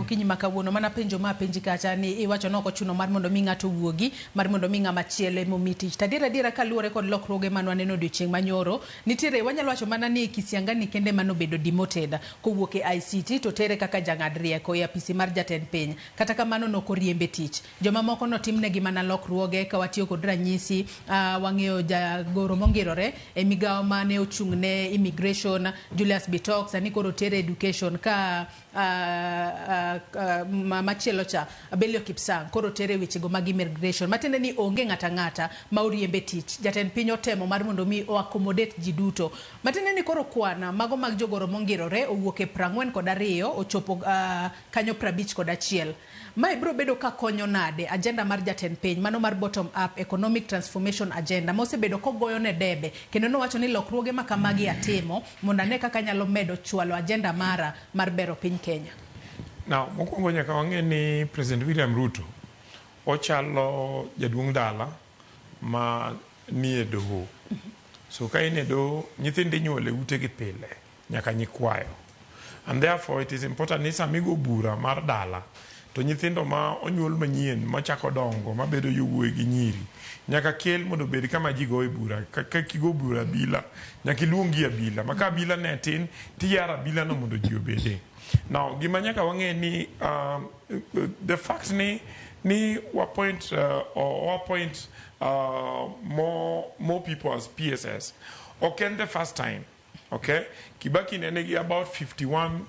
gokinyi makawuono mana penjo ma penji kacha ni iwacho noko chuno mar mondo mi ng'ato wuogi mar mondo mi ng'ama chiele momitich tadiera kaluore kod lokruoge manwaneno odiochieng' manyoro nitiere wanyalo wacho mana ni Kisiangani kende manobedo demoted kowuok e ICT to tere kaka jang'ad rieko e apisi mar jatend piny kata kamano nokoriembe tich joma moko notimnegi mana lokruoge ka watiyo kod ranyisi wang'eyo jagoro mongirore e migawo mane ochung'ne immigration Julius Bitok sani koro tere education ka machielo cha Belio Kipsang koro tere wechego mag immigration matende ni onge ng'ata ma oriembe tich jatend piny otemo mar mondo mi o accommodate ji duto matende ni koro kwana mago mag jogoro mongirore owuok e 42 ochopo kanyo 51 mae biro bedo ka konyo nade agenda mar jatend piny mano mar bottom up economic transformation agenda mosebedo kogoyo ne debe kendo nowacho ni lokruoge makamagi atimo mondo ane kaka nyalo medo chwalo agenda mara mar bero piny Kenya. Now, mokwongo nyaka wang'e ni President William Ruto ochalo jaduong' dala ma ni e doho. So ka in e doho, nyithindi nyuole ute gi pile nyaka nyikwayo. And therefore it is important ni samigo bura mar dala to nyithindo ma onyuol manyien machako dongo mabedo yowuoyi gi nyiri nyaka kel mondo bed kama ji goe bura ka kigo bura bila nyaka iluongi abila maka abila ne tin tiyara abila no mondo ji obede. Now gima nyaka wang'e ni the fact ni appoint more people as PSS okay the first time okay Kibaki nenegi about 51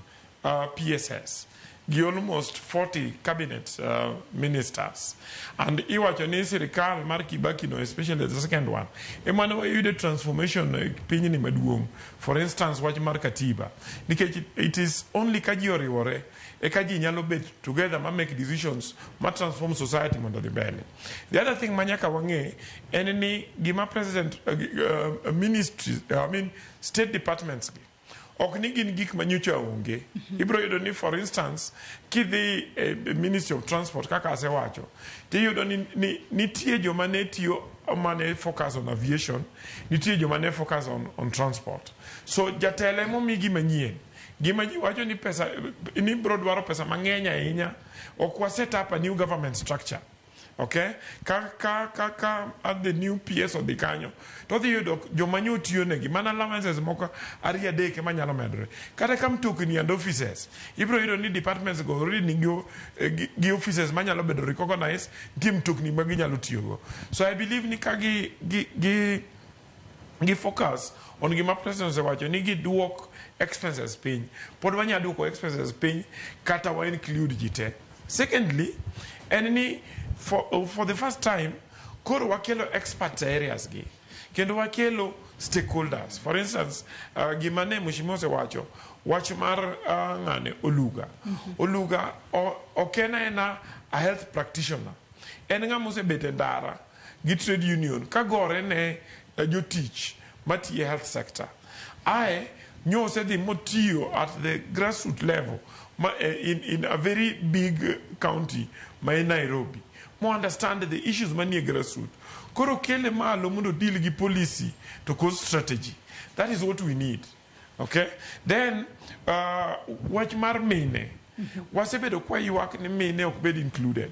PSS gi almost 40 cabinet ministers and iwacho ni sirkal mar Kibaki no especially the second one emano yude transformation piny ni maduong for instance wach mar katiba nikech it is only kaji oriwore e kaji nyalo bet together ma make decisions ma transform society mondo dhi mbele. The other thing manyaka wang'e en ni gima president ministries state departments ok ni gin gik manyocha onge ibro yudo ni for instance kidhi Ministry of Transport kaka asewacho tiyudo ni nitie joma ne tiyo mane focus on aviation nitie joma ne focus on transport so jatele momigi manyien gima ji wacho ni pesa ni bro dwaro pesa mang'eny ahinya ok wa set up a new government structure. Okay, ka at the new PS of the kanyo to the jomanyo tiyo negi mana allowances moko ari adek ema nyalo medre kata kam tokni and offices ibro yudo ni departments go already gi offices manyalo bedo recognized tim tokni magi nyalo tiyogo. So I believe ni ka gi focus on gima president se wacho ni gi duok expenses piny pod wanya duoko expenses piny kata wa include jite. Secondly and ni for the first time koro wakelo expert areas gi kendo wakelo stakeholders. For instance gimane mheshimiwa se wacho wach mar ng'ane Oluga okena ena a health practitioner en ng'ama osebete ndara gi trade union kagore ne jotich matiye health sector ae nyose dhi motiyo at the grassroots level in a very big county ma Nairobi more understand the issues many grassroots koro kele malo mondo deal gi policy to cause strategy. That is what we need. Okay, then wach mar mine wasebedo kwa ywak ni mine ok bed included.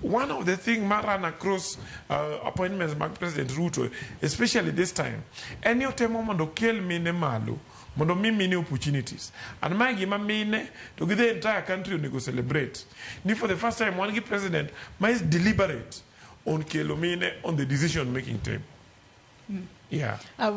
One of the thing ran across appointments by President Ruto especially this time any otemo mondo kel mine malo mondo mini opportunities and my gima mine to give the entire country onego celebrate ni for the first time one president is deliberate on kelomine on the decision making table. Yeah.